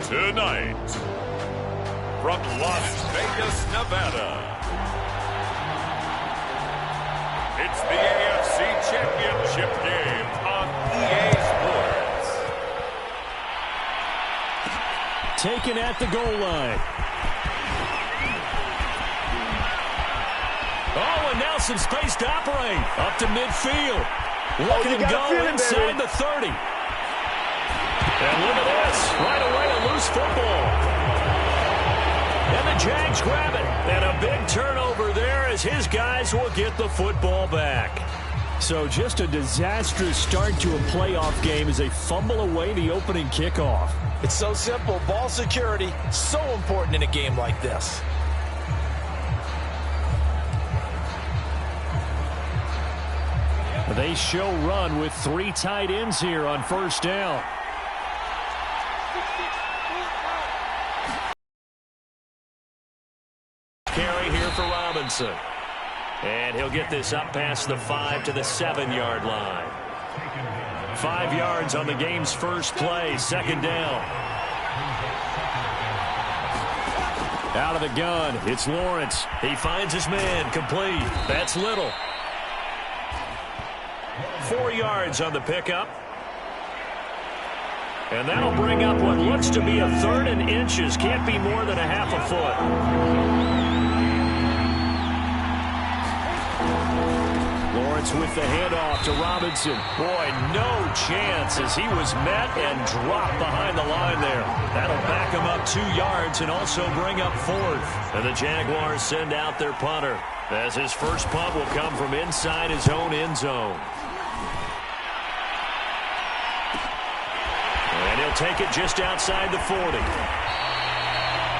Tonight, from Las Vegas, Nevada, it's the AFC Championship game on EA Sports. Taken at the goal line. Oh, and now some space to operate. Up to midfield. Looking to go inside the 30. And look at this. Right away, a loose football. And the Jags grab it. And a big turnover there as his guys will get the football back. So just a disastrous start to a playoff game as they fumble away the opening kickoff. It's so simple. Ball security, so important in a game like this. They show run with 3 tight ends here on first down. Carry here for Robinson. And he'll get this up past the 5 to the 7-yard line. 5 yards on the game's first play, second down. Out of the gun, it's Lawrence. He finds his man, complete. That's Little. 4 yards on the pickup. And that'll bring up what looks to be a 3rd and inches. Can't be more than a half a foot. Lawrence with the handoff to Robinson. Boy, no chance as he was met and dropped behind the line there. That'll back him up 2 yards and also bring up 4th. And the Jaguars send out their punter as his first punt will come from inside his own end zone. And he'll take it just outside the 40.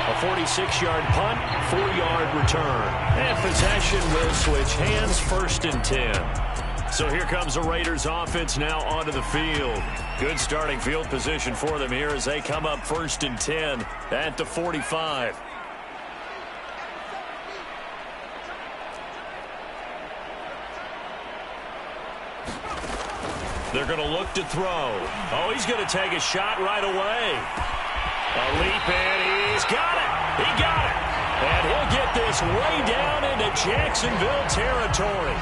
A 46-yard punt, 4-yard return. And possession will switch hands, 1st and 10. So here comes the Raiders offense now onto the field. Good starting field position for them here as they come up 1st and 10 at the 45. They're going to look to throw. Oh, he's going to take a shot right away. A leap, and he's got it. He got it. And he'll get this way down into Jacksonville territory.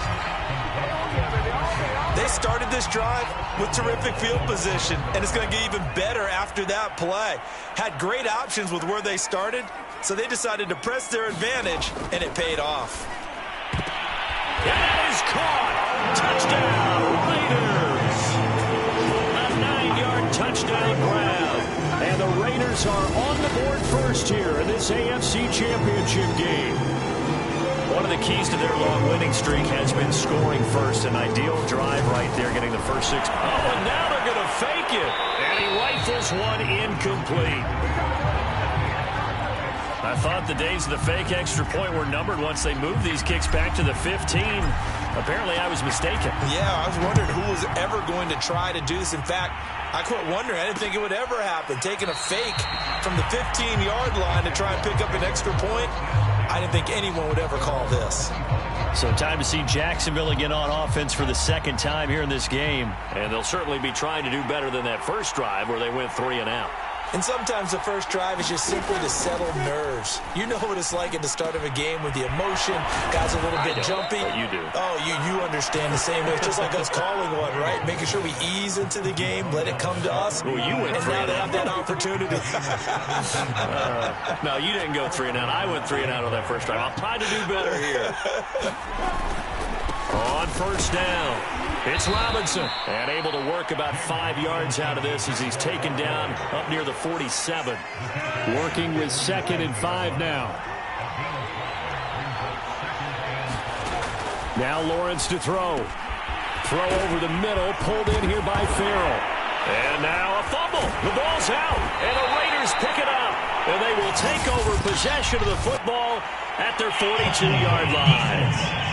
They started this drive with terrific field position, and it's going to get even better after that play. Had great options with where they started, so they decided to press their advantage, and it paid off. That is caught. Touchdown, Raiders. A 9-yard touchdown grab. And the Raiders are on the board first here in this AFC Championship game. One of the keys to their long winning streak has been scoring first. An ideal drive right there, getting the first 6. Oh, and now they're going to fake it. And he rifles one incomplete. I thought the days of the fake extra point were numbered once they moved these kicks back to the 15. Apparently, I was mistaken. Yeah, I was wondering who was ever going to try to do this. In fact, I quit wondering. I didn't think it would ever happen. Taking a fake from the 15-yard line to try and pick up an extra point, I didn't think anyone would ever call this. So time to see Jacksonville again on offense for the second time here in this game. And they'll certainly be trying to do better than that first drive where they went 3 and out. And sometimes the first drive is just simply to settle nerves. You know what it's like at the start of a game with the emotion. Guys a little bit jumpy. But you do. Oh, you understand the same way. It's just like us calling one, right? Making sure we ease into the game, let it come to us. Well, you went 3 and and now they out. have that opportunity. No, you didn't go 3 and out. I went 3 and out on that first drive. I'll try to do better here. On first down, it's Robinson. And able to work about 5 yards out of this as he's taken down up near the 47. Working with 2nd and 5 now. Now Lawrence to throw. Throw over the middle, pulled in here by Farrell. And now a fumble. The ball's out, and the Raiders pick it up. And they will take over possession of the football at their 42-yard line.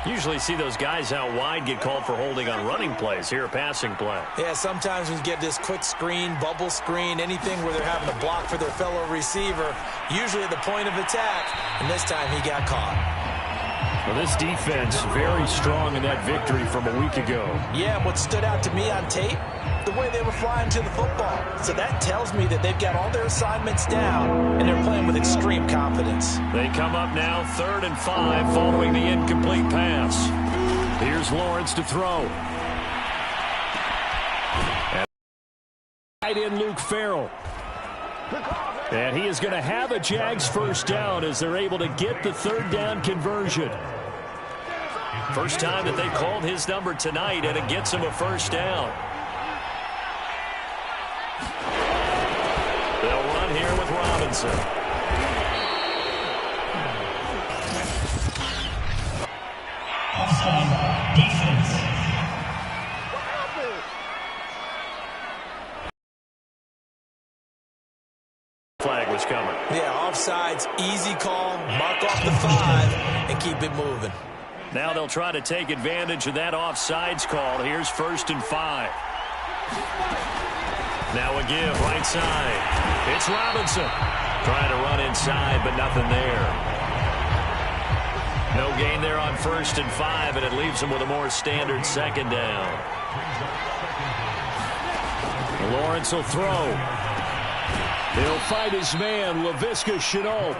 Usually see those guys out wide get called for holding on running plays. Here, a passing play. Yeah, sometimes we get this quick screen, bubble screen, anything where they're having to block for their fellow receiver, usually at the point of attack, and this time he got caught. Well, this defense very strong in that victory from a week ago. Yeah, what stood out to me on tape, the way they were flying to the football. So that tells me that they've got all their assignments down, and they're playing with extreme confidence. They come up now 3rd and 5 following the incomplete pass. Here's Lawrence to throw. And right in Luke Farrell. And he is going to have a Jags first down as they're able to get the 3rd down conversion. First time that they called his number tonight, and it gets him a first down. They'll run here with Robinson. Offside defense. Flag was coming. Yeah, offsides, easy call, mark off the 5, and keep it moving. Now they'll try to take advantage of that offsides call. Here's 1st and 5. Now a give right side. It's Robinson. Trying to run inside, but nothing there. No gain there on 1st and 5, and it leaves them with a more standard 2nd down. Lawrence will throw. He'll find his man, Laviska Shenault.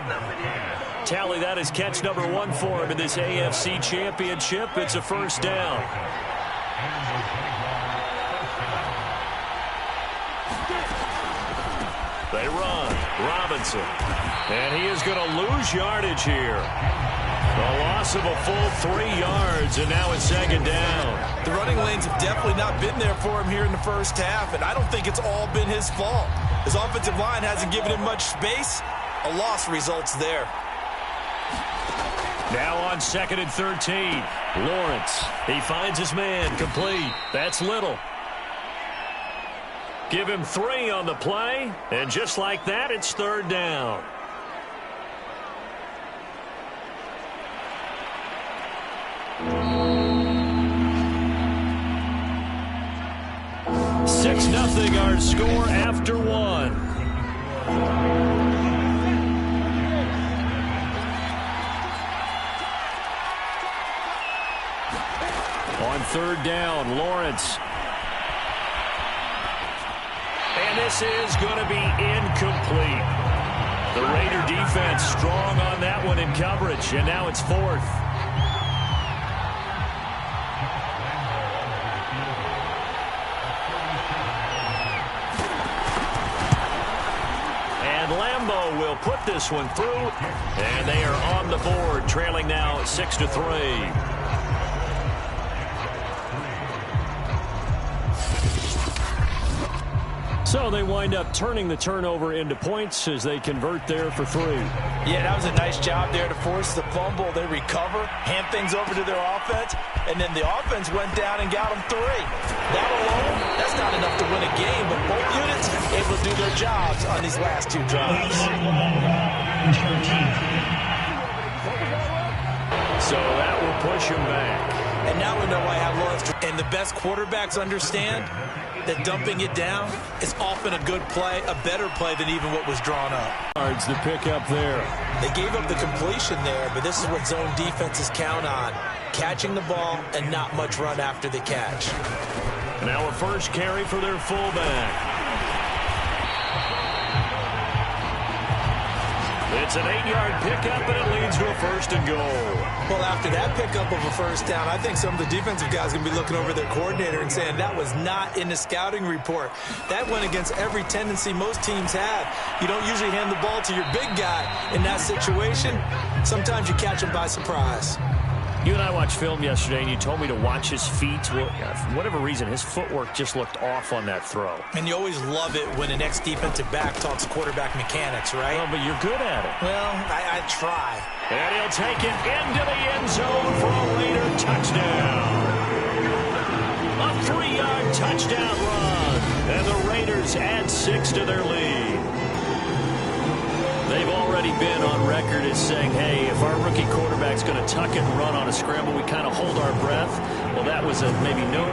Tally that as catch number 1 for him in this AFC Championship. It's a first down. They run. Robinson. And he is going to lose yardage here. A loss of a full 3 yards, and now it's 2nd down. The running lanes have definitely not been there for him here in the first half, and I don't think it's all been his fault. His offensive line hasn't given him much space. A loss results there. Now on 2nd and 13. Lawrence. He finds his man. Complete. That's Little. Give him 3 on the play. And just like that, it's 3rd down. Nothing our score after 1. On 3rd down, Lawrence. And this is going to be incomplete. The Raider defense strong on that one in coverage, and now it's 4th. Will put this one through, and they are on the board, trailing now 6-3. So they wind up turning the turnover into points as they convert there for 3. Yeah, that was a nice job there to force the fumble. They recover, hand things over to their offense, and then the offense went down and got them 3. That alone, that's not enough to win a game, but both units able to do their jobs on these last 2 drives. So that will push him back. And now we know why I love to. And the best quarterbacks understand that dumping it down is often a good play, a better play than even what was drawn up. Yards the pick up there. They gave up the completion there, but this is what zone defenses count on. Catching the ball and not much run after the catch. Now a first carry for their fullback. It's an 8-yard pickup, and it leads to a 1st and goal. Well, after that pickup of a first down, I think some of the defensive guys are going to be looking over their coordinator and saying that was not in the scouting report. That went against every tendency most teams have. You don't usually hand the ball to your big guy in that situation. Sometimes you catch him by surprise. You and I watched film yesterday, and you told me to watch his feet. Well, for whatever reason, his footwork just looked off on that throw. And you always love it when an ex-defensive back talks quarterback mechanics, right? Well, but you're good at it. Well, I try. And he'll take it into the end zone for a Raider touchdown. A 3-yard touchdown run. And the Raiders add 6 to their lead. They've already been on record as saying, hey, if our rookie quarterback's going to tuck and run on a scramble, we kind of hold our breath. Well, that was a maybe no,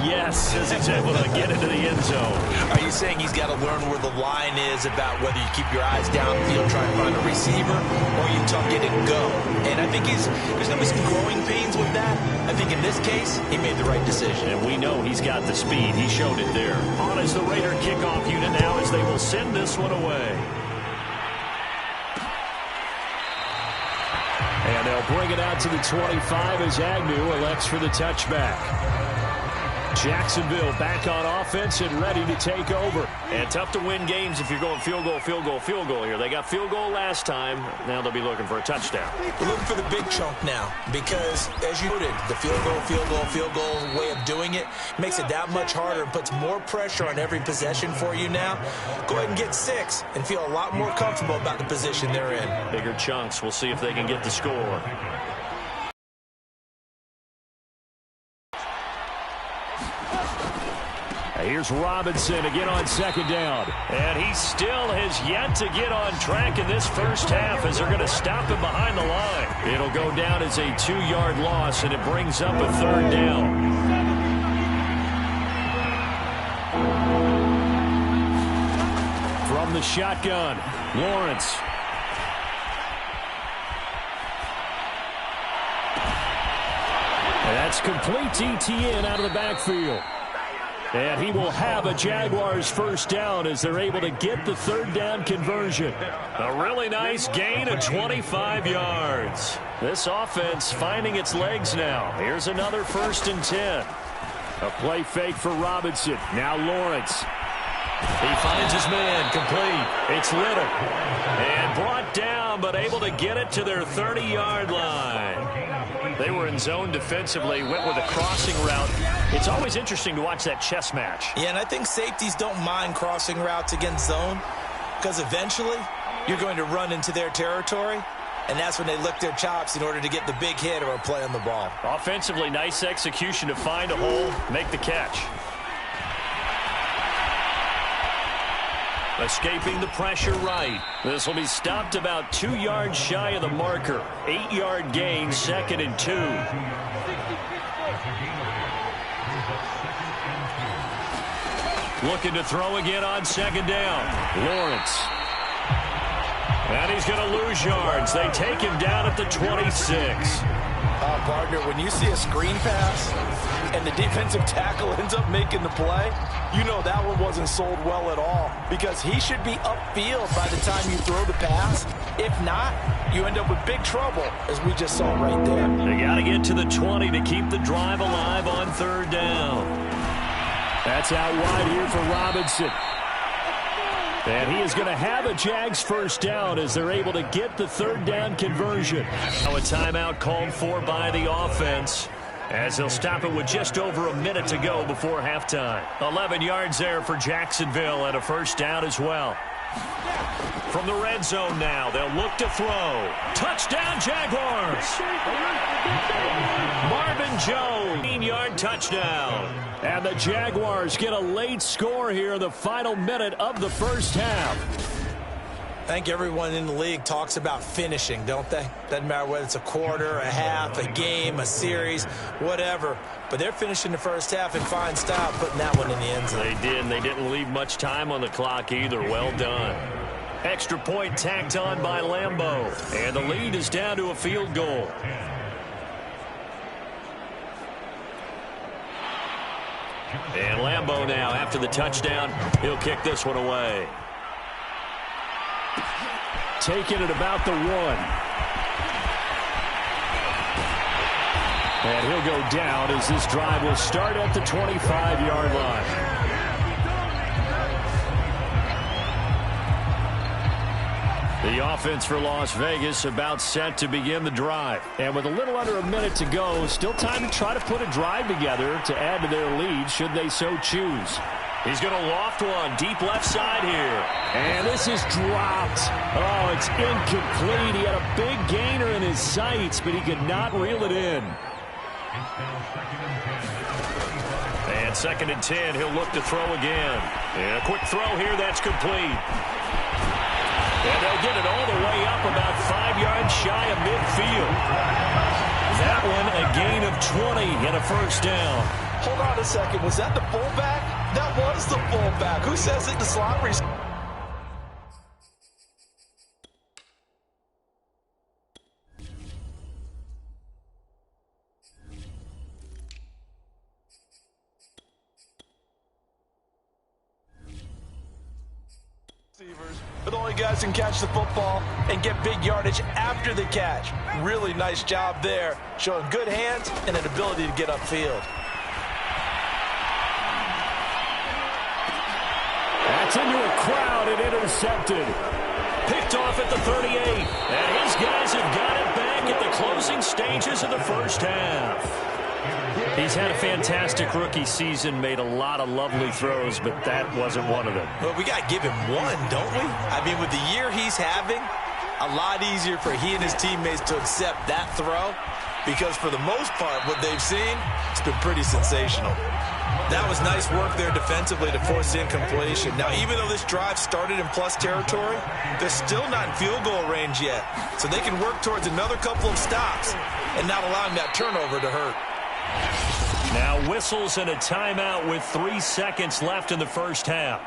yes, as he's able to get into the end zone. Are you saying he's got to learn where the line is about whether you keep your eyes downfield, try and find a receiver, or you tuck it and go. And I think there's going to be some growing pains with that. I think in this case, he made the right decision. And we know he's got the speed. He showed it there. On is the Raider kickoff unit now as they will send this one away. And they'll bring it out to the 25 as Agnew elects for the touchback. Jacksonville back on offense and ready to take over. And tough to win games if you're going field goal, field goal, field goal here. They got field goal last time. Now they'll be looking for a touchdown. We're looking for the big chunk now because, as you noted, the field goal way of doing it makes it that much harder and puts more pressure on every possession for you now. Go ahead and get 6 and feel a lot more comfortable about the position they're in. Bigger chunks. We'll see if they can get the score. Here's Robinson again on second down. And he still has yet to get on track in this first half as they're going to stop him behind the line. It'll go down as a 2-yard loss, and it brings up a third down. From the shotgun, Lawrence. And that's complete DTN out of the backfield. And he will have a Jaguars first down as they're able to get the third down conversion. A really nice gain of 25 yards. This offense finding its legs now. Here's another 1st and 10. A play fake for Robinson. Now Lawrence. He finds his man complete. It's Little. And brought down, but able to get it to their 30-yard line. They were in zone defensively, went with a crossing route. It's always interesting to watch that chess match. Yeah, and I think safeties don't mind crossing routes against zone because eventually you're going to run into their territory, and that's when they lick their chops in order to get the big hit or a play on the ball. Offensively, nice execution to find a hole, make the catch. Escaping the pressure right. This will be stopped about 2 yards shy of the marker. 8-yard gain, 2nd and 2. Looking to throw again on second down. Lawrence. And he's going to lose yards. They take him down at the 26. Partner, when you see a screen pass and the defensive tackle ends up making the play, you know that one wasn't sold well at all because he should be upfield by the time you throw the pass. If not, you end up with big trouble, as we just saw right there. They got to get to the 20 to keep the drive alive on third down. That's out wide here for Robinson. And he is going to have a Jags first down as they're able to get the third down conversion. Now a timeout called for by the offense as they'll stop it with just over a minute to go before halftime. 11 yards there for Jacksonville and a first down as well. From the red zone now, they'll look to throw. Touchdown, Jaguars! Marvin Jones, 15-yard touchdown. And the Jaguars get a late score here in the final minute of the first half. I think everyone in the league talks about finishing, don't they? Doesn't matter whether it's a quarter, a half, a game, a series, whatever. But they're finishing the first half in fine style, putting that one in the end zone. They did, and they didn't leave much time on the clock either. Well done. Extra point tacked on by Lambeau. And the lead is down to a field goal. And Lambeau now, after the touchdown, he'll kick this one away. Taking it about the 1. And he'll go down as this drive will start at the 25-yard line. The offense for Las Vegas about set to begin the drive. And with a little under a minute to go, still time to try to put a drive together to add to their lead should they so choose. He's going to loft one deep left side here. And this is dropped. Oh, it's incomplete. He had a big gainer in his sights, but he could not reel it in. And 2nd and 10, he'll look to throw again. And a quick throw here, that's complete. And they'll get it all the way up about 5 yards shy of midfield. That one a gain of 20 and a first down. Hold on a second. Was that the fullback? That was the fullback. Who says it to sloppy? But only guys can catch the football and get big yardage after the catch. Really nice job there, showing good hands and an ability to get upfield. That's into a crowd and intercepted. Picked off at the 38. And his guys have got it back at the closing stages of the first half. He's had a fantastic rookie season, made a lot of lovely throws, but that wasn't one of them. Well, we got to give him one, don't we? I mean, with the year he's having, a lot easier for he and his teammates to accept that throw, because for the most part, what they've seen, it's been pretty sensational. That was nice work there defensively to force the incompletion. Now, even though this drive started in plus territory, they're still not in field goal range yet, so they can work towards another couple of stops and not allowing that turnover to hurt. Now whistles and a timeout with 3 seconds left in the first half.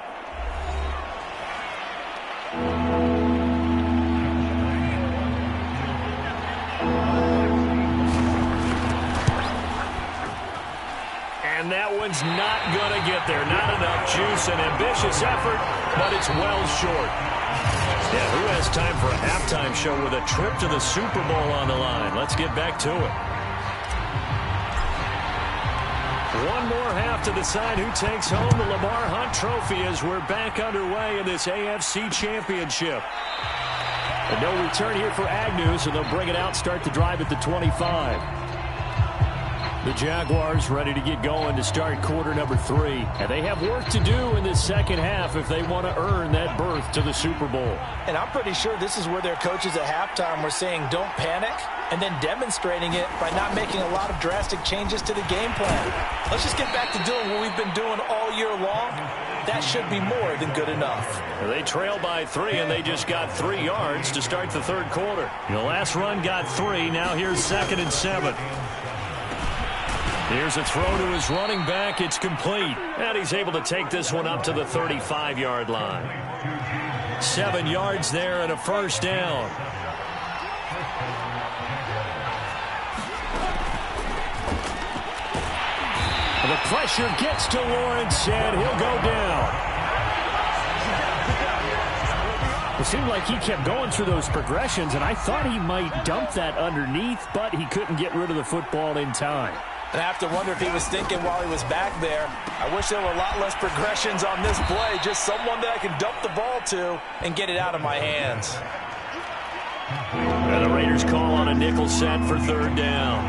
And that one's not going to get there. Not enough juice. An ambitious effort, but it's well short. Yeah, who has time for a halftime show with a trip to the Super Bowl on the line? Let's get back to it. One more half to decide who takes home the Lamar Hunt Trophy as we're back underway in this AFC Championship. And no return here for Agnew, so they'll bring it out, start the drive at the 25. The Jaguars ready to get going to start quarter number 3. And they have work to do in this second half if they want to earn that berth to the Super Bowl. And I'm pretty sure this is where their coaches at halftime were saying don't panic, and then demonstrating it by not making a lot of drastic changes to the game plan. Let's just get back to doing what we've been doing all year long. That should be more than good enough. They trail by 3, and they just got 3 yards to start the third quarter. The last run got 3. Now here's 2nd and 7. Here's a throw to his running back. It's complete. And he's able to take this one up to the 35-yard line. 7 yards there and a first down. The pressure gets to Lawrence, and he'll go down. It seemed like he kept going through those progressions, and I thought he might dump that underneath, but he couldn't get rid of the football in time. And I have to wonder if he was thinking while he was back there, I wish there were a lot less progressions on this play, just someone that I can dump the ball to and get it out of my hands. And the Raiders call on a nickel set for 3rd down.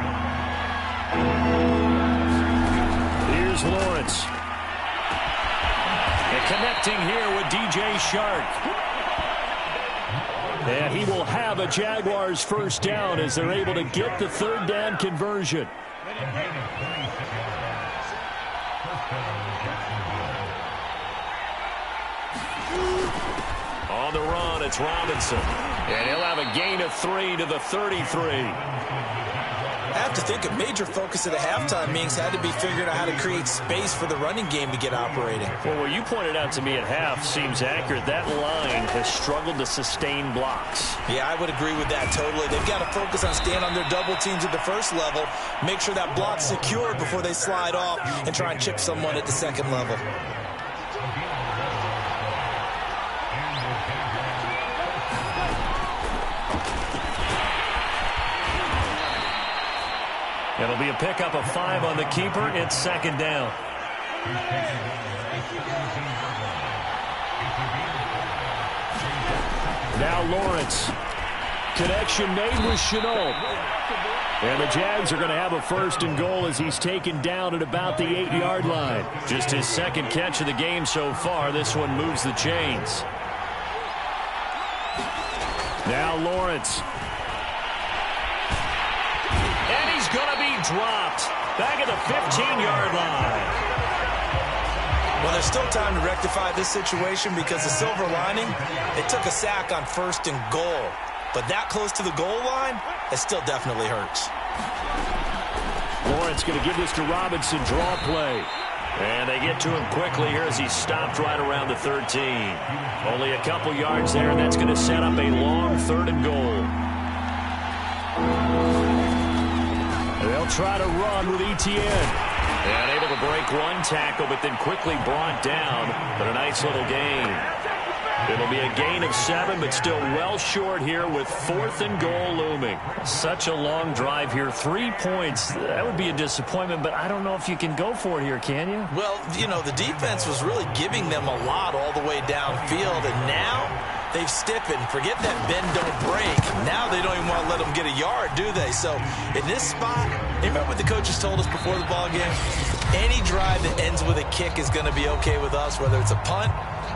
Here's Lawrence. And connecting here with DJ Shark. And he will have a Jaguars first down as they're able to get the 3rd down conversion. On the run, it's Robinson. And he'll have a gain of 3 to the 33. I have to think a major focus of the halftime meetings had to be figuring out how to create space for the running game to get operating. Well, what you pointed out to me at half seems accurate. That line has struggled to sustain blocks. Yeah, I would agree with that totally. They've got to focus on staying on their double teams at the first level, make sure that block's secured before they slide off and try and chip someone at the second level. It'll be a pickup of 5 on the keeper. It's 2nd down. Now Lawrence. Connection made with Chenault. And the Jags are going to have a 1st and goal as he's taken down at about the 8-yard line. Just his 2nd catch of the game so far. This one moves the chains. Now Lawrence. And he's going to be dropped back at the 15-yard line. Well, there's still time to rectify this situation because the silver lining, it took a sack on 1st and goal. But that close to the goal line, it still definitely hurts. Lawrence going to give this to Robinson. Draw play. And they get to him quickly here as he's stopped right around the 13. Only a couple yards there, and that's going to set up a long 3rd and goal. They'll try to run with Etienne. And able to break one tackle, but then quickly brought down. But a nice little gain. It'll be a gain of 7, but still well short here with 4th and goal looming. Such a long drive here. 3 points. That would be a disappointment, but I don't know if you can go for it here, can you? Well, you know, the defense was really giving them a lot all the way downfield, and now they've stiffened. Forget that bend, don't break. Now they don't even want to let them get a yard, do they? So in this spot, remember what the coaches told us before the ball game? Any drive that ends with a kick is going to be okay with us, whether it's a punt,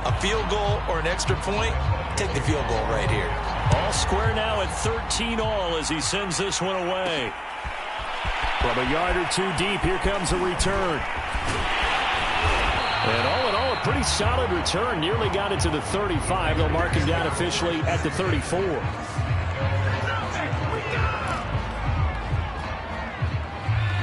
a field goal, or an extra point. Take the field goal right here. All square now at 13 all as he sends this one away. From a yard or 2 deep, here comes a return. And all in all, a pretty solid return. Nearly got it to the 35. They'll mark him down officially at the 34.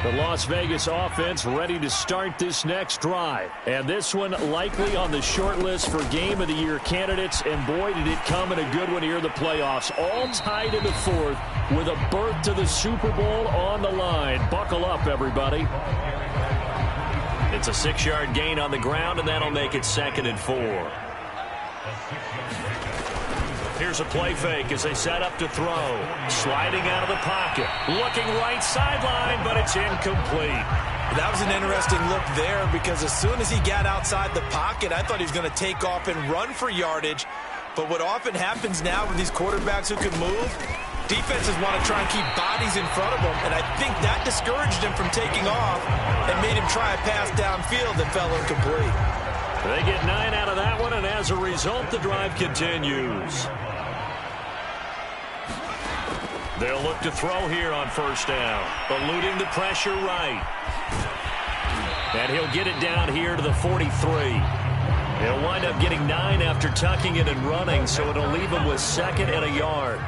The Las Vegas offense ready to start this next drive. And this one likely on the short list for Game of the Year candidates. And boy, did it come in a good one here in the playoffs. All tied in the 4th with a berth to the Super Bowl on the line. Buckle up, everybody. It's a 6-yard gain on the ground, and that'll make it 2nd and 4. Here's a play fake as they set up to throw. Sliding out of the pocket. Looking right sideline, but it's incomplete. That was an interesting look there because as soon as he got outside the pocket, I thought he was going to take off and run for yardage. But what often happens now with these quarterbacks who can move, defenses want to try and keep bodies in front of them, and I think that discouraged him from taking off and made him try a pass downfield that fell incomplete. They get 9 out of that one, and as a result, the drive continues. They'll look to throw here on 1st down, eluding the pressure right. And he'll get it down here to the 43. He'll wind up getting 9 after tucking it and running, so it'll leave him with 2nd and a yard.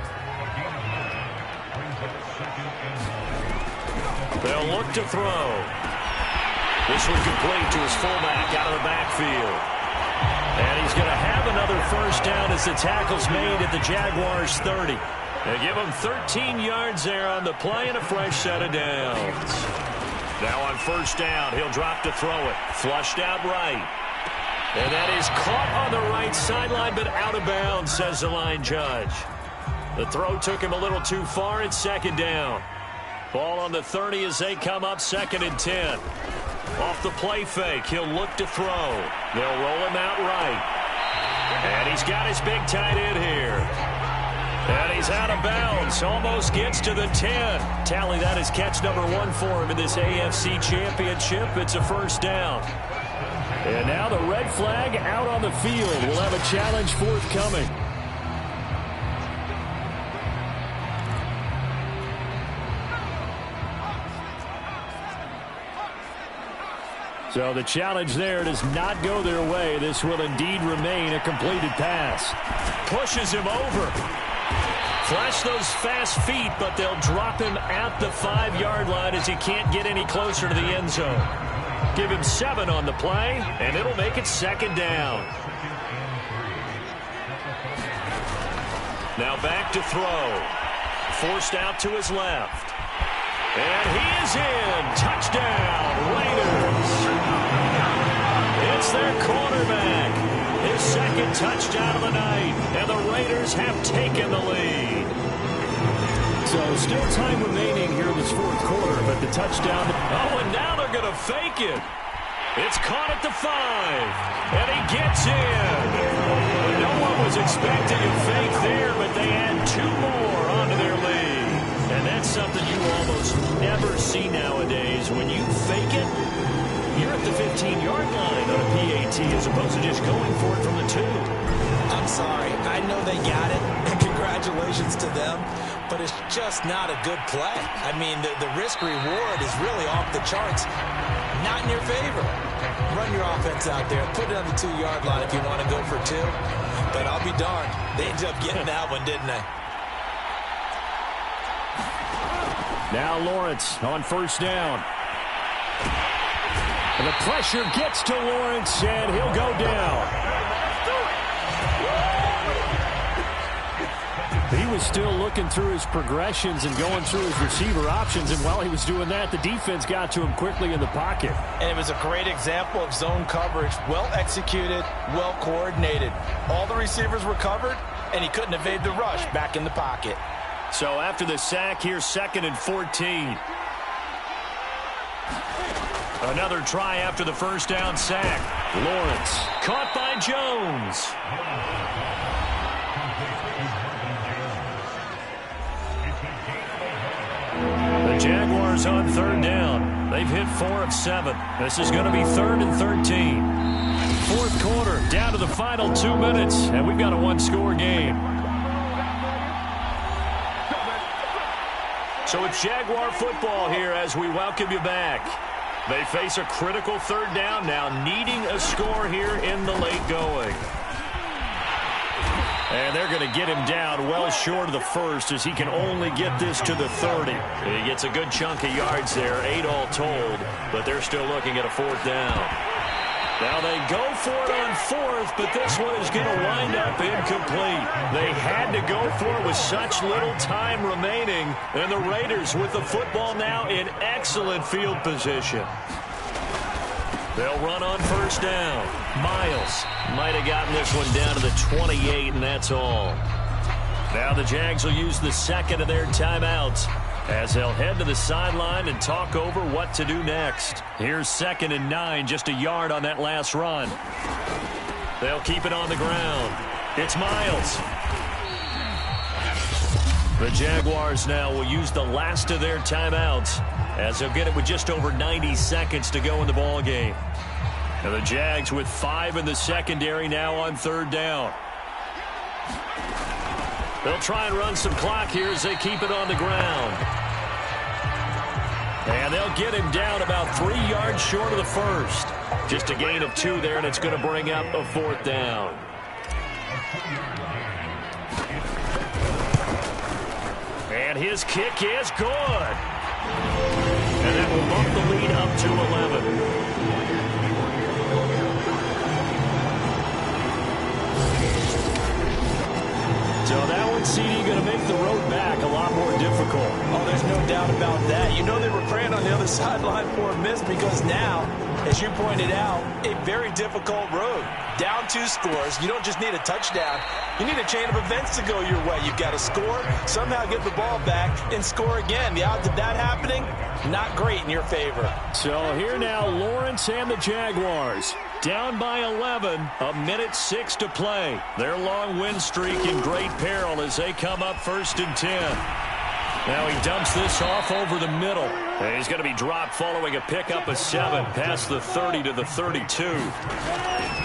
They'll look to throw. This one complete to his fullback out of the backfield. And he's going to have another 1st down as the tackle's made at the Jaguars' 30. They give him 13 yards there on the play and a fresh set of downs. Now on 1st down, he'll drop to throw it. Flushed out right. And that is caught on the right sideline, but out of bounds, says the line judge. The throw took him a little too far. It's 2nd down. Ball on the 30 as they come up 2nd and 10. Off the play fake, he'll look to throw. They'll roll him out right. And he's got his big tight end here. And he's out of bounds. Almost gets to the 10. Tally, that is catch number 1 for him in this AFC Championship. It's a 1st down. And now the red flag out on the field. We'll have a challenge forthcoming. So the challenge there does not go their way. This will indeed remain a completed pass. Pushes him over. Flash those fast feet, but they'll drop him at the 5-yard line as he can't get any closer to the end zone. Give him 7 on the play, and it'll make it 2nd down. Now back to throw. Forced out to his left. And he is in. Touchdown, Raiders. It's their quarterback. His 2nd touchdown of the night. And the Raiders have taken the lead. So still time remaining here in this 4th quarter, but the touchdown. Oh, and now they're going to fake it. It's caught at the 5. And he gets in. No one was expecting a fake there, but they add 2 more onto their lead. And that's something you almost never see nowadays. When you fake it, you're at the 15-yard line on a PAT as opposed to just going for it from the 2. I'm sorry. I know they got it, and congratulations to them, but it's just not a good play. I mean, the risk-reward is really off the charts. Not in your favor. Run your offense out there. Put it on the 2-yard line if you want to go for 2. But I'll be darned. They ended up getting that one, didn't they? Now Lawrence on 1st down. And the pressure gets to Lawrence, and he'll go down. He was still looking through his progressions and going through his receiver options, and while he was doing that, the defense got to him quickly in the pocket. And it was a great example of zone coverage, well executed, well coordinated. All the receivers were covered, and he couldn't evade the rush back in the pocket. So after the sack, here's 2nd and 14. Another try after the first down sack. Lawrence caught by Jones. The Jaguars on 3rd down. They've hit 4 of 7. This is going to be 3rd and 13. 4th quarter, down to the final 2 minutes, and we've got a one-score game. So it's Jaguar football here as we welcome you back. They face a critical 3rd down now, needing a score here in the late going. And they're going to get him down well short of the first as he can only get this to the 30. He gets a good chunk of yards there, 8 all told, but they're still looking at a 4th down. Now they go for it on 4th, but this one is going to wind up incomplete. They had to go for it with such little time remaining, and the Raiders with the football now in excellent field position. They'll run on 1st down. Miles might have gotten this one down to the 28, and that's all. Now the Jags will use the 2nd of their timeouts as they'll head to the sideline and talk over what to do next. Here's 2nd and 9, just a yard on that last run. They'll keep it on the ground. It's Miles. The Jaguars now will use the last of their timeouts as they'll get it with just over 90 seconds to go in the ball game. And the Jags with 5 in the secondary now on 3rd down. They'll try and run some clock here as they keep it on the ground. And they'll get him down about 3 yards short of the first. Just a gain of 2 there, and it's going to bring up a 4th down. And his kick is good. And that will bump the lead up to 11. So that one, CD, going to make the road back a lot more difficult. Oh, there's no doubt about that. You know they were praying on the other sideline for a miss because now, as you pointed out, a very difficult road. Down 2 scores. You don't just need a touchdown. You need a chain of events to go your way. You've got to score, somehow get the ball back, and score again. The odds of that happening, not great in your favor. So here now, Lawrence and the Jaguars. Down by 11, a minute 6 to play. Their long win streak in great peril as they come up 1st and 10. Now he dumps this off over the middle. And he's going to be dropped following a pickup of 7 past the 30 to the 32.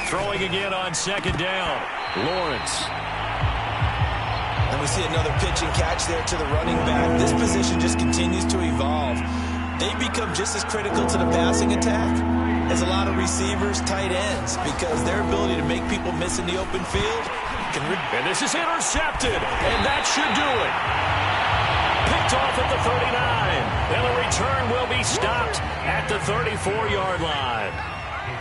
Throwing again on 2nd down. Lawrence. And we see another pitch and catch there to the running back. This position just continues to evolve. They become just as critical to the passing attack as a lot of receivers, tight ends, because their ability to make people miss in the open field can... And this is intercepted, and that should do it. Picked off at the 39, and the return will be stopped at the 34-yard line.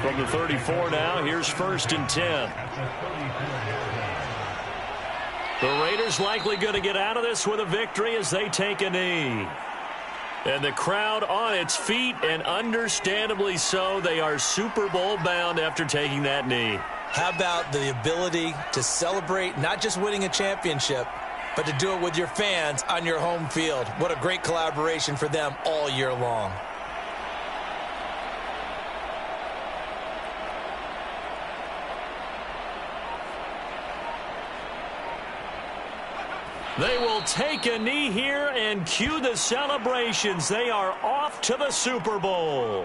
From the 34 now, here's 1st and 10. The Raiders likely going to get out of this with a victory as they take a knee. And the crowd on its feet, and understandably so. They are Super Bowl bound after taking that knee. How about the ability to celebrate not just winning a championship, but to do it with your fans on your home field? What a great collaboration for them all year long. They will take a knee here and cue the celebrations. They are off to the Super Bowl.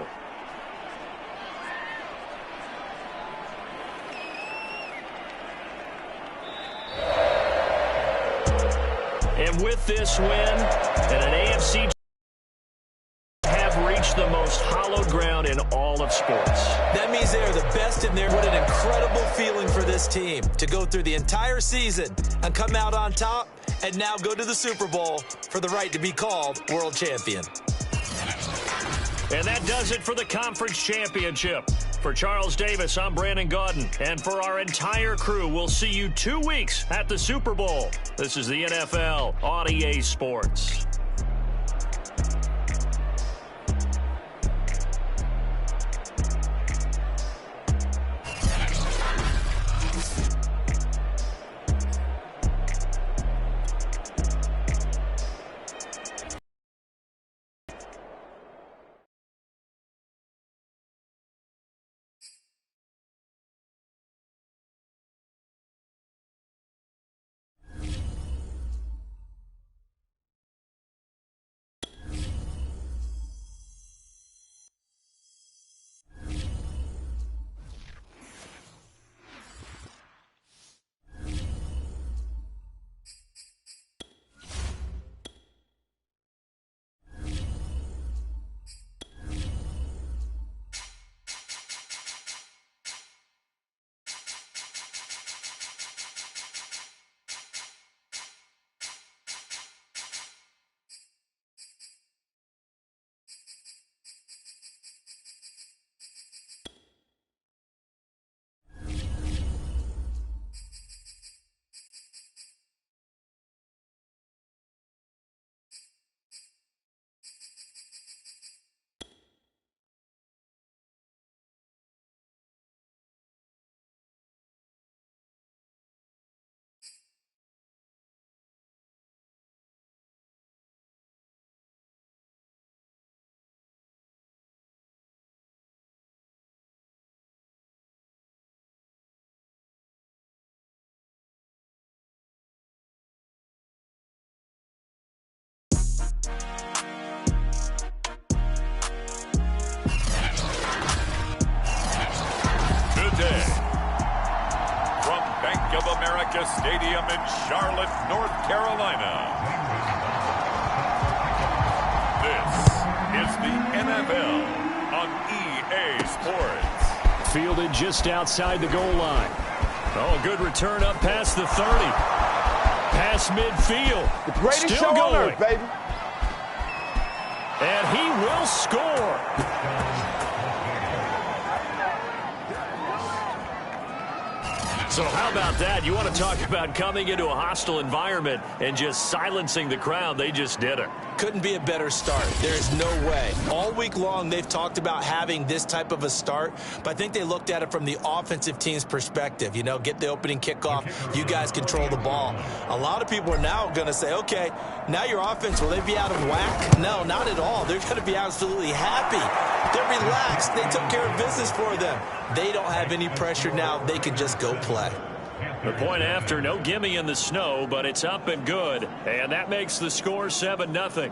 And with this win and an AFC have reached the most hallowed ground in all of sports. That means they are the best in there. What an incredible feeling for this team to go through the entire season and come out on top and now go to the Super Bowl for the right to be called world champion. And that does it for the conference championship. For Charles Davis, I'm Brandon Gaudin. And for our entire crew, we'll see you 2 weeks at the Super Bowl. This is the NFL on EA Sports. Today, from Bank of America Stadium in Charlotte, North Carolina, this is the NFL on EA Sports. Fielded just outside the goal line. Oh, good return up past the 30. Past midfield. The greatest Still show going. on earth, baby. And he will score. So how about that? You want to talk about coming into a hostile environment and just silencing the crowd. They just did it. Couldn't be a better start. There's no way. All week long, they've talked about having this type of a start, but I think they looked at it from the offensive team's perspective. You know, get the opening kickoff. You guys control the ball. A lot of people are now going to say, okay, now your offense, will they be out of whack? No, not at all. They're going to be absolutely happy. They're relaxed. They took care of business for them. They don't have any pressure now. They can just go play. The point after, no gimme in the snow, but it's up and good. And that makes the score 7-0.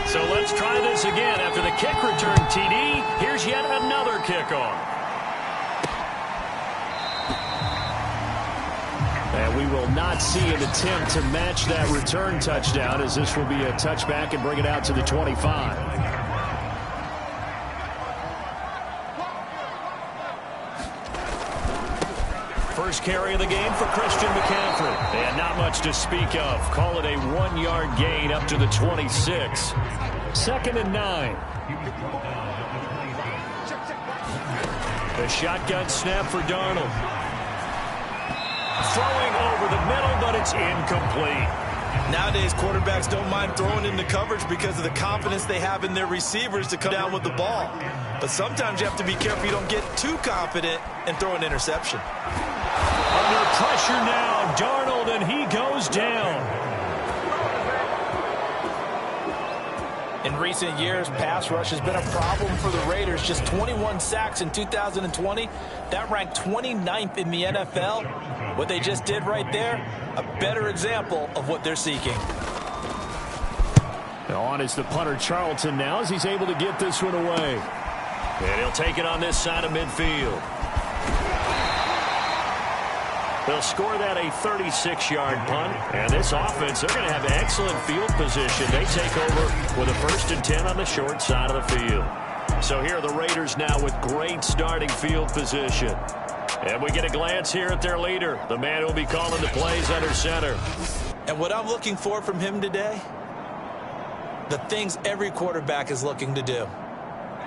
So let's try this again. After the kick return TD, here's yet another kickoff. And we will not see an attempt to match that return touchdown, as this will be a touchback and bring it out to the 25. First carry of the game for Christian McCaffrey. And not much to speak of. Call it a 1-yard gain up to the 26. 2nd and 9. A shotgun snap for Darnold. Throwing over the middle, but it's incomplete. Nowadays, quarterbacks don't mind throwing into coverage because of the confidence they have in their receivers to come down with the ball. But sometimes you have to be careful you don't get too confident and throw an interception. Under pressure now, Darnold, and he goes down. In recent years, pass rush has been a problem for the Raiders. Just 21 sacks in 2020. That ranked 29th in the NFL. What they just did right there, a better example of what they're seeking. On is the punter Charlton now as he's able to get this one away. And he'll take it on this side of midfield. They'll score that a 36-yard punt. And this offense, they're going to have excellent field position. They take over with a 1st and 10 on the short side of the field. So here are the Raiders now with great starting field position. And we get a glance here at their leader, the man who will be calling the plays under center. And what I'm looking for from him today, the things every quarterback is looking to do.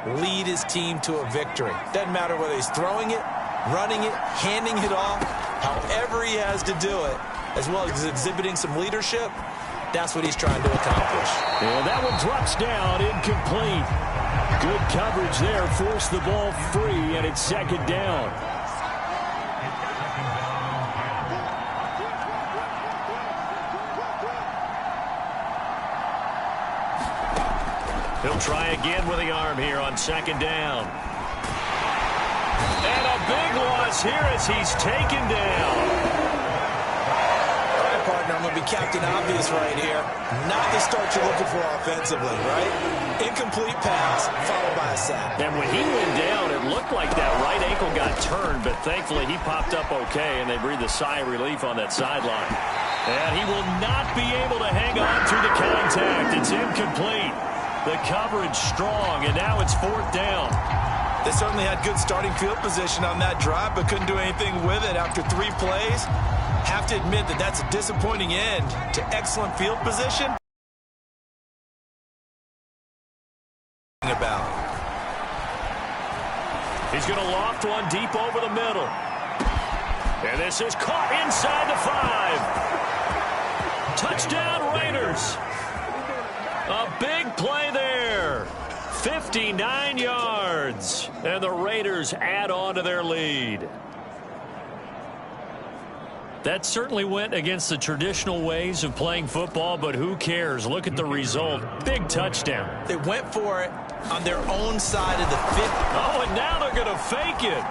Lead his team to a victory. Doesn't matter whether he's throwing it, running it, handing it off, however he has to do it, as well as exhibiting some leadership, that's what he's trying to accomplish. And that one drops down, incomplete. Good coverage there, forced the ball free, and it's second down. He'll try again with the arm here on second down. And a big loss here as he's taken down. All right, partner, I'm going to be Captain Obvious right here. Not the start you're looking for offensively, right? Incomplete pass, followed by a sack. And when he went down, it looked like that right ankle got turned, but thankfully he popped up okay, and they breathed a sigh of relief on that sideline. And he will not be able to hang on through the contact. It's incomplete. The coverage strong, and now it's fourth down. They certainly had good starting field position on that drive, but couldn't do anything with it after 3 plays. Have to admit that that's a disappointing end to excellent field position. He's going to loft one deep over the middle. And this is caught inside the 5. Touchdown, Raiders. A big play there. 59 yards. And the Raiders add on to their lead. That certainly went against the traditional ways of playing football, but who cares? Look at the result. Big touchdown. They went for it on their own side of the 50. Oh, and now they're going to fake it.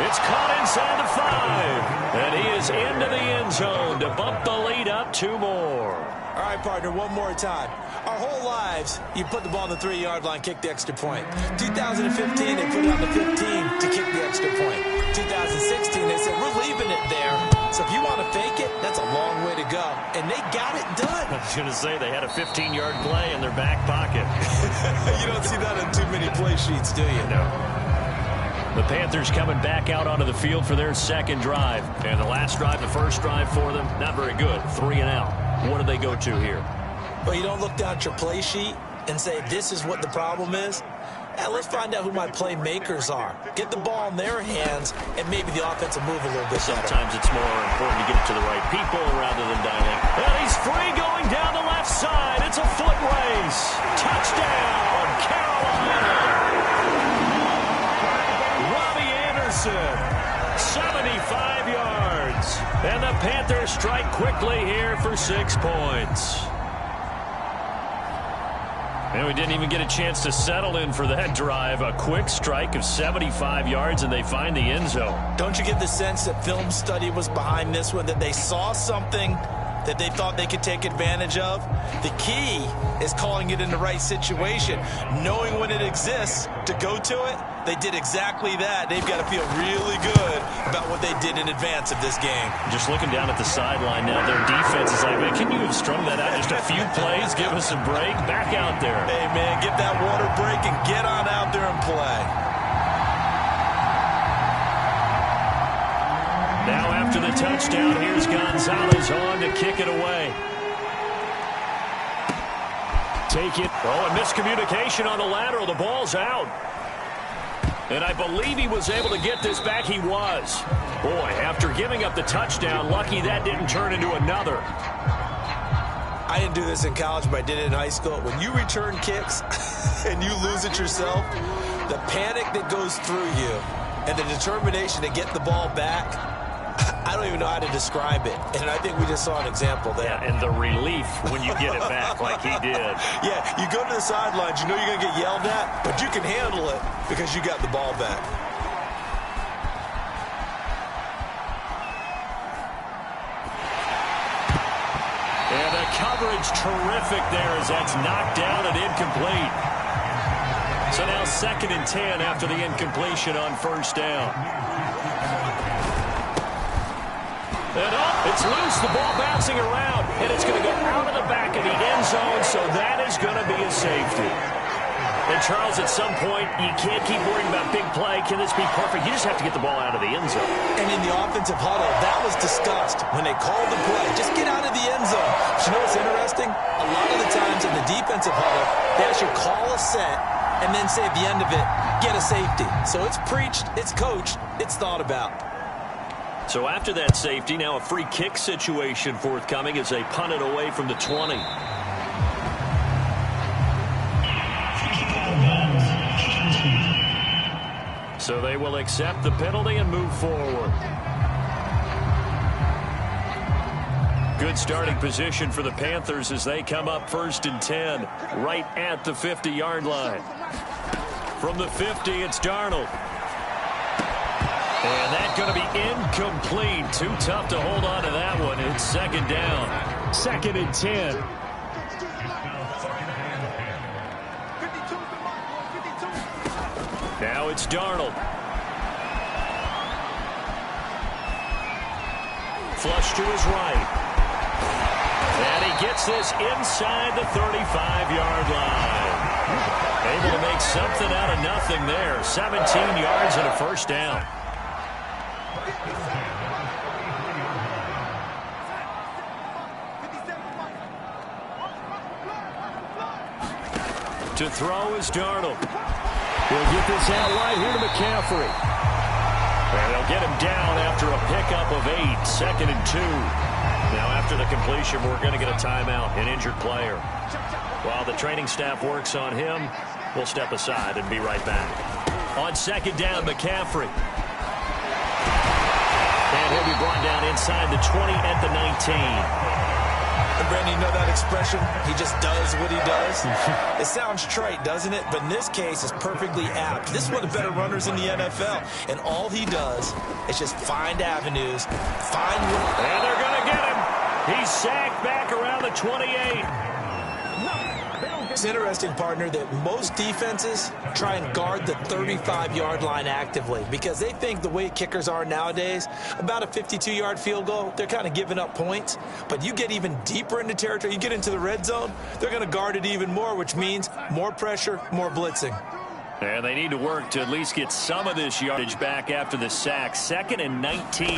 It's caught inside the 5. And he is into the end zone to bump the lead up 2 more. All right, partner, one more time. Our whole lives, you put the ball on the 3-yard line, kick the extra point. 2015, they put it on the 15 to kick the extra point. 2016, they said, we're leaving it there. So if you want to fake it, that's a long way to go. And they got it done. I was going to say, they had a 15-yard play in their back pocket. You don't see that on too many play sheets, do you? No. The Panthers coming back out onto the field for their second drive. And the last drive, the first drive for them, not very good. 3 and out. What do they go to here? Well, you don't look down at your play sheet and say, this is what the problem is. Let's find out who my playmakers are. Get the ball in their hands, and maybe the offense will move a little bit better. Sometimes it's more important to get it to the right people rather than dialing. And he's free going down the left side. It's a foot race. Touchdown, Carolina. Robbie Anderson, 75 yards. And the Panthers strike quickly here for 6 points. And we didn't even get a chance to settle in for that drive. A quick strike of 75 yards, and they find the end zone. Don't you get the sense that film study was behind this one, that they saw something that they thought they could take advantage of? The key is calling it in the right situation, knowing when it exists to go to it. They did exactly that. They've got to feel really good about what they did in advance of this game. Just looking down at the sideline now, their defense is like, man, can you have strung that out just a few plays? Give us a break. Back out there. Hey, man, get that water break and get on out there and play. Now after the touchdown, here's Gonzalez on to kick it away. Take it. Oh, and miscommunication on the lateral. The ball's out. And I believe he was able to get this back. He was. Boy, after giving up the touchdown, lucky that didn't turn into another. I didn't do this in college, but I did it in high school. When you return kicks and you lose it yourself, the panic that goes through you and the determination to get the ball back, I don't even know how to describe it. And I think we just saw an example there. Yeah, and the relief when you get it back like he did. Yeah, you go to the sidelines, you know you're going to get yelled at, but you can handle it because you got the ball back. And the coverage terrific there as that's knocked down and incomplete. So now 2nd and 10 after the incompletion on first down. And it's loose, the ball bouncing around, and it's going to go out of the back of the end zone, so that is going to be a safety. And, Charles, at some point, you can't keep worrying about big play. Can this be perfect? You just have to get the ball out of the end zone. And in the offensive huddle, that was discussed when they called the play. Just get out of the end zone. But you know what's interesting? A lot of the times in the defensive huddle, they actually call a set and then say at the end of it, get a safety. So it's preached, it's coached, it's thought about. So after that safety, now a free kick situation forthcoming as they punt it away from the 20. So they will accept the penalty and move forward. Good starting position for the Panthers as they come up 1st and 10, right at the 50-yard line. From the 50, it's Darnold. And that's going to be incomplete. Too tough to hold on to that one. It's 2nd down. 2nd and 10. Now it's Darnold. Flush to his right. And he gets this inside the 35-yard line. Able to make something out of nothing there. 17 yards and a 1st down. To throw is Darnold. He'll get this out right here to McCaffrey. And they'll get him down after a pickup of 8. 2nd and 2. Now after the completion, we're going to get a timeout, an injured player. While the training staff works on him, we'll step aside and be right back. On 2nd down, McCaffrey. And he'll be brought down inside the 20 at the 19. And Brandon, you know that expression? He just does what he does. It sounds trite, doesn't it? But in this case, it's perfectly apt. This is one of the better runners in the NFL. And all he does is just find avenues, find... And they're going to get him. He's sacked back around the 28. It's interesting, partner, that most defenses try and guard the 35-yard line actively because they think the way kickers are nowadays, about a 52-yard field goal, they're kind of giving up points. But you get even deeper into territory, you get into the red zone, they're going to guard it even more, which means more pressure, more blitzing. And they need to work to at least get some of this yardage back after the sack. 2nd and 19.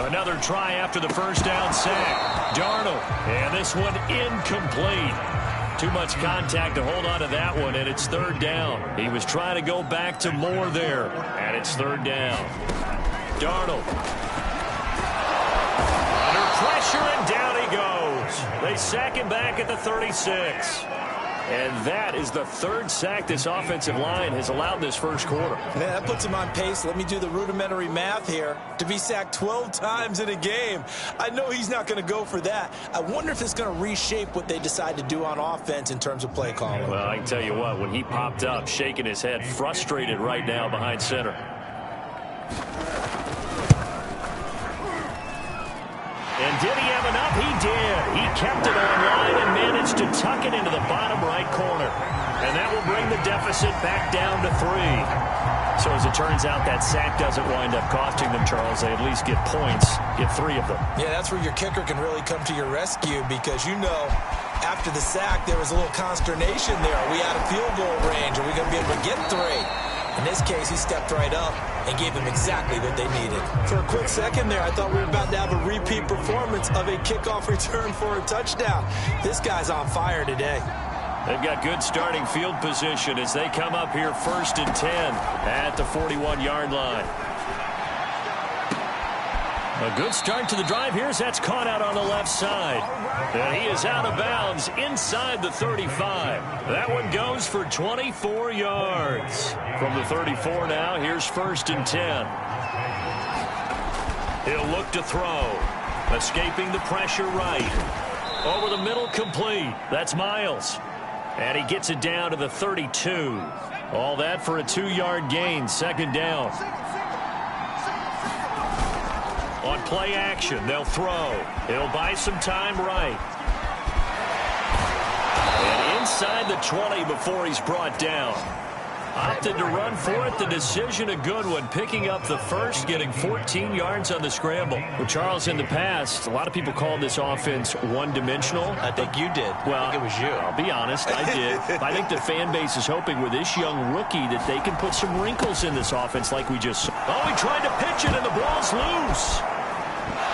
Another try after the 1st down sack. Darnold. And this one incomplete. Too much contact to hold on to that one, and it's 3rd down. He was trying to go back to more there, and it's 3rd down. Darnold. Under pressure, and down he goes. They sack him back at the 36. And that is the 3rd sack this offensive line has allowed this 1st quarter. Man, that puts him on pace. Let me do the rudimentary math here. To be sacked 12 times in a game, I know he's not going to go for that. I wonder if it's going to reshape what they decide to do on offense in terms of play calling. Well, I can tell you what, when he popped up, shaking his head, frustrated right now behind center. And did he have enough? He did. He kept it online and managed to tuck it into the bottom right corner. And that will bring the deficit back down to 3. So as it turns out, that sack doesn't wind up costing them, Charles. They at least get points, get 3 of them. Yeah, that's where your kicker can really come to your rescue because, you know, after the sack, there was a little consternation there. Are we out of field goal range? Are we going to be able to get 3? In this case, he stepped right up and gave them exactly what they needed. For a quick second there, I thought we were about to have a repeat performance of a kickoff return for a touchdown. This guy's on fire today. They've got good starting field position as they come up here 1st and 10 at the 41-yard line. A good start to the drive here as that's caught out on the left side. And he is out of bounds inside the 35. That one goes for 24 yards. From the 34 now, here's 1st and 10. He'll look to throw. Escaping the pressure right. Over the middle, complete. That's Miles. And he gets it down to the 32. All that for a 2-yard gain, 2nd down. On play action, they'll throw. He'll buy some time right. And inside the 20 before he's brought down. Opted to run for it. The decision a good one. Picking up the first, getting 14 yards on the scramble. Well, Charles, in the past, a lot of people called this offense one-dimensional. I think you did. Well, I think it was you. I'll be honest, I did. I think the fan base is hoping with this young rookie that they can put some wrinkles in this offense like we just saw. Oh, he tried to pitch it, and the ball's loose.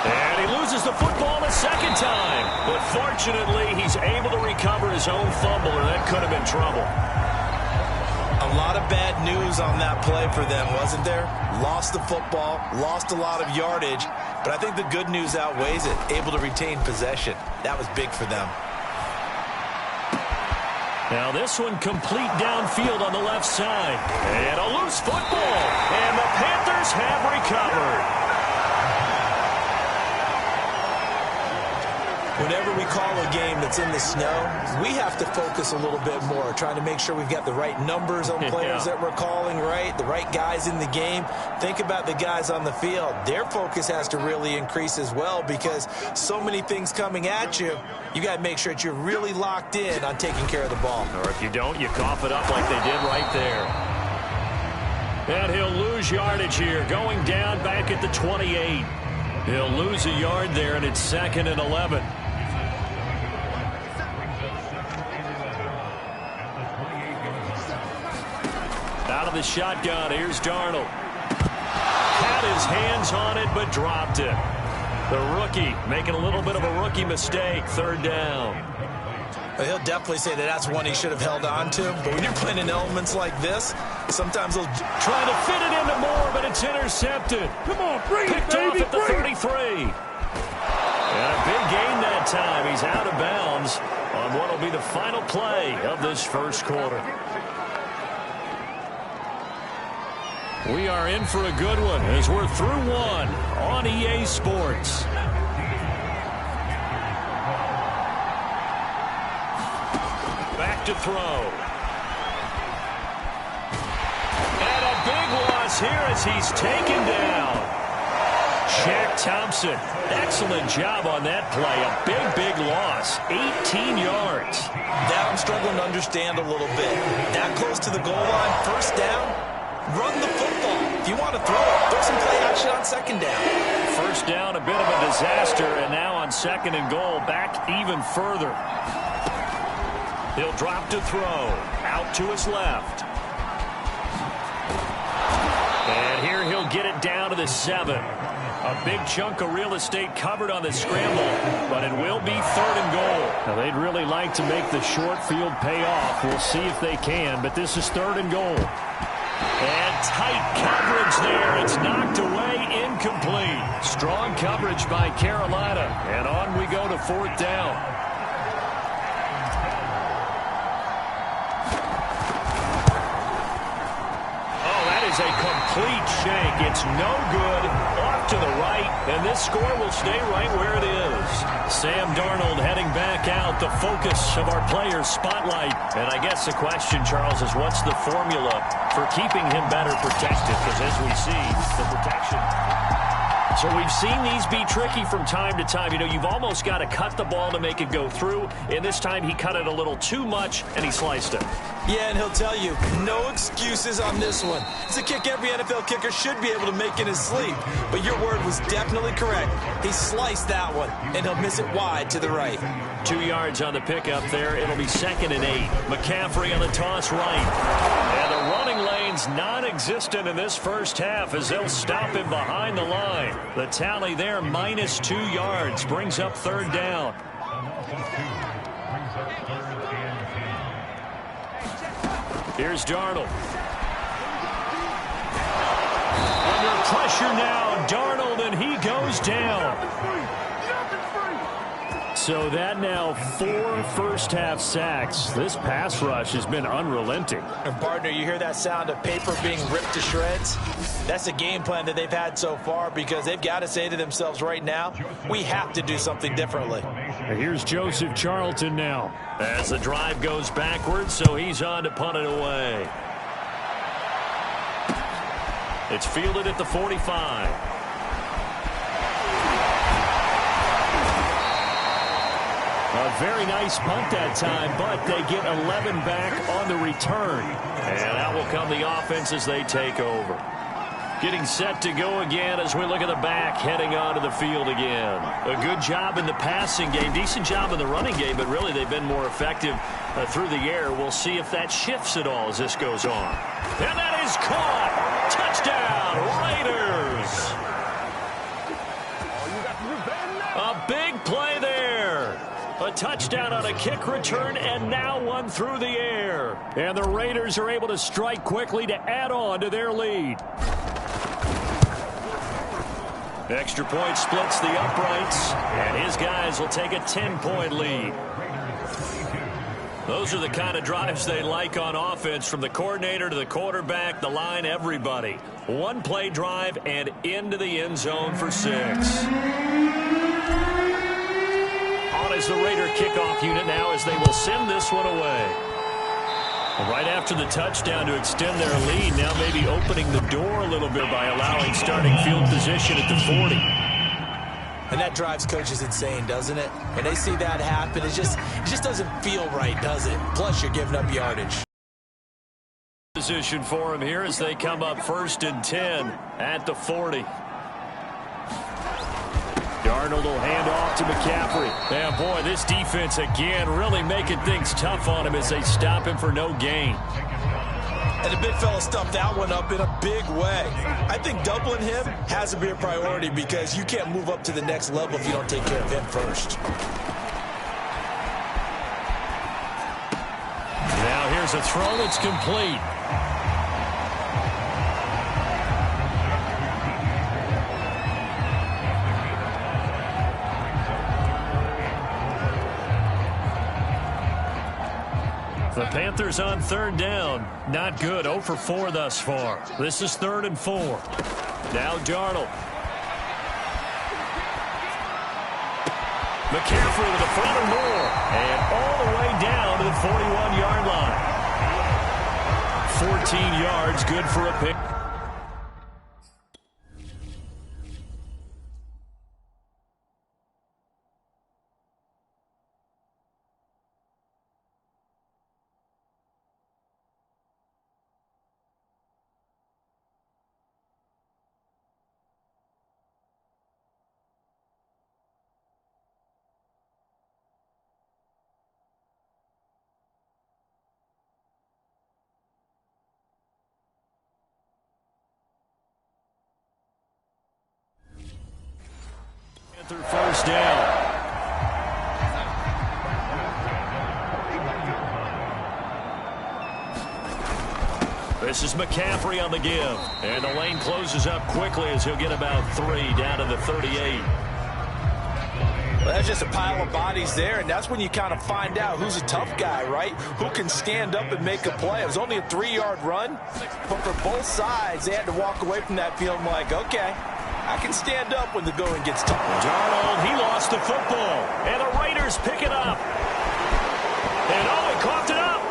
And he loses the football a second time. But fortunately, he's able to recover his own fumble, or that could have been trouble. A lot of bad news on that play for them, wasn't there? Lost the football, lost a lot of yardage, but I think the good news outweighs it. Able to retain possession. That was big for them. Now this one complete downfield on the left side. And a loose football. And the Panthers have recovered. Whenever we call a game that's in the snow, we have to focus a little bit more, trying to make sure we've got the right numbers on players that we're calling, right? The right guys in the game. Think about the guys on the field. Their focus has to really increase as well because so many things coming at you, you got to make sure that you're really locked in on taking care of the ball. Or if you don't, you cough it up like they did right there. And he'll lose yardage here, going down back at the 28. He'll lose a yard there, and it's 2nd and 11. Out of the shotgun, here's Darnold. Had his hands on it, but dropped it. The rookie making a little bit of a rookie mistake, 3rd down. He'll definitely say that that's one he should have held on to. But when you're playing in elements like this, sometimes they'll try to fit it into Moore, but it's intercepted. Come on, bring Picked it, baby, off at the 33. And a big gain that time. He's out of bounds on what will be the final play of this first quarter. We are in for a good one as we're through one on EA Sports. Back to throw. And a big loss here as he's taken down. Shaq Thompson, excellent job on that play. A big, big loss. 18 yards. That I'm struggling to understand a little bit. That close to the goal line, 1st down. Run the football. If you want to throw it, throw some play action on 2nd down. 1st down, a bit of a disaster, and now on 2nd and goal, back even further. He'll drop to throw. Out to his left. And here he'll get it down to the 7. A big chunk of real estate covered on the scramble, but it will be 3rd and goal. Now, they'd really like to make the short field pay off. We'll see if they can, but this is 3rd and goal. And tight coverage there. It's knocked away, incomplete. Strong coverage by Carolina. And on we go to 4th down. Oh, that is a complete shank. It's no good. Off to the right. And this score will stay right where it is. Sam Darnold heading back out, the focus of our players' spotlight. And I guess the question, Charles, is what's the formula for keeping him better protected? Because as we see, the protection. So we've seen these be tricky from time to time. You know, you've almost got to cut the ball to make it go through. And this time he cut it a little too much, and he sliced it. Yeah, and he'll tell you, no excuses on this one. It's a kick every NFL kicker should be able to make in his sleep. But your word was definitely correct. He sliced that one, and he'll miss it wide to the right. 2 yards on the pickup there. It'll be 2nd and 8. McCaffrey on the toss right. And the running lane's non-existent in this first half as they'll stop him behind the line. The tally there, minus 2 yards, brings up 3rd down. Here's Darnold. Under pressure now, Darnold, and he goes down. So that now 4 first-half sacks. This pass rush has been unrelenting. And, partner, you hear that sound of paper being ripped to shreds? That's a game plan that they've had so far because they've got to say to themselves right now, we have to do something differently. Here's Joseph Charlton now. As the drive goes backwards, so he's on to punt it away. It's fielded at the 45. 1 A very nice punt that time, but they get 11 back on the return. And that will come the offense as they take over. Getting set to go again as we look at the back heading onto the field again. A good job in the passing game, decent job in the running game, but really they've been more effective through the air. We'll see if that shifts at all as this goes on. And that is caught. Touchdown, Raiders. A big play there. A touchdown on a kick return, and now one through the air. And the Raiders are able to strike quickly to add on to their lead. Extra point splits the uprights, and his guys will take a 10-point lead. Those are the kind of drives they like on offense, from the coordinator to the quarterback, the line, everybody. One-play drive and into the end zone for 6. On is the Raider kickoff unit now as they will send this one away. Right after the touchdown to extend their lead, now maybe opening the door a little bit by allowing starting field position at the 40. And that drives coaches insane, doesn't it? When they see that happen, it just doesn't feel right, does it? Plus, you're giving up yardage. Position for him here as they come up 1st and 10 at the 40. Darnold will hand off to McCaffrey. And boy, this defense again really making things tough on him as they stop him for no gain. And the big fella stuffed that one up in a big way. I think doubling him has to be a priority because you can't move up to the next level if you don't take care of him first. Now here's a throw that's complete. The Panthers on 3rd down. Not good. 0 for 4 thus far. This is 3rd and 4. Now Darnold. McCaffrey with a front and more. And all the way down to the 41-yard line. 14 yards, good for a pick. Through 1st down. This is McCaffrey on the give. And the lane closes up quickly as he'll get about 3 down to the 38. Well, that's just a pile of bodies there, and that's when you kind of find out who's a tough guy, right? Who can stand up and make a play. It was only a 3-yard run, but for both sides, they had to walk away from that feeling like, okay, I can stand up when the going gets tough. Darnold, he lost the football. And the Raiders pick it up. And oh, he coughed it up.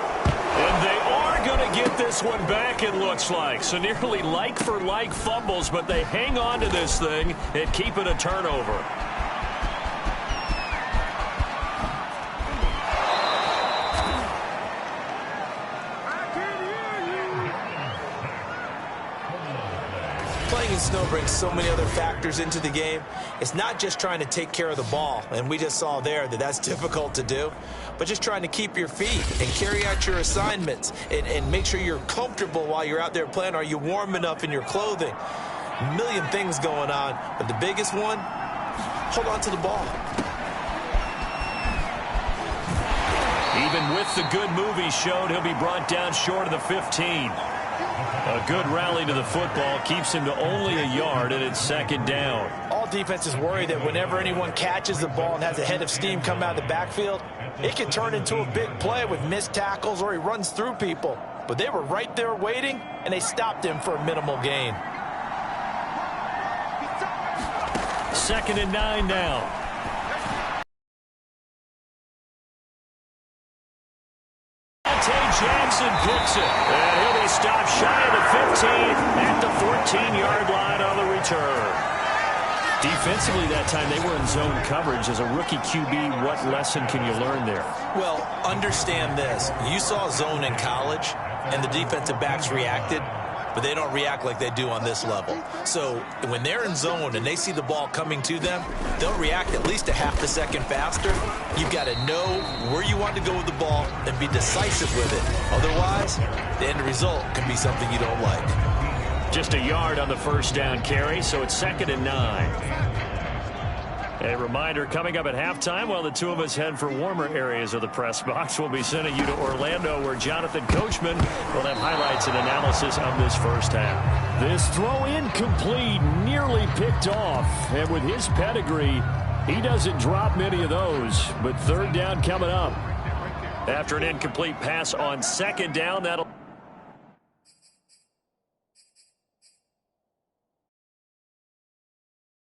And they are going to get this one back, it looks like. So nearly like-for-like fumbles, but they hang on to this thing and keep it a turnover. Playing in snow brings so many other factors into the game. It's not just trying to take care of the ball, and we just saw there that that's difficult to do, but just trying to keep your feet and carry out your assignments and make sure you're comfortable while you're out there playing. Are you warm enough in your clothing? A million things going on, but the biggest one, hold on to the ball. Even with the good move he showed, he'll be brought down short of the 15. A good rally to the football keeps him to only a yard, and it's 2nd down. All defenses worry that whenever anyone catches the ball and has a head of steam come out of the backfield, it can turn into a big play with missed tackles or he runs through people. But they were right there waiting, and they stopped him for a minimal gain. 2nd and 9 now. Jackson picks it, and he'll be stopped shy of the 15 at the 14-yard line on the return. Defensively that time, they were in zone coverage. As a rookie QB, what lesson can you learn there? Well, understand this. You saw zone in college, and the defensive backs reacted, but they don't react like they do on this level. So when they're in zone and they see the ball coming to them, they'll react at least a half a second faster. You've got to know where you want to go with the ball and be decisive with it. Otherwise, the end result can be something you don't like. Just a yard on the first down carry, so it's 2nd and 9. A reminder, coming up at halftime, while the two of us head for warmer areas of the press box, we'll be sending you to Orlando, where Jonathan Coachman will have highlights and analysis of this first half. This throw incomplete, nearly picked off. And with his pedigree, he doesn't drop many of those. But third down coming up. After an incomplete pass on 2nd down, that'll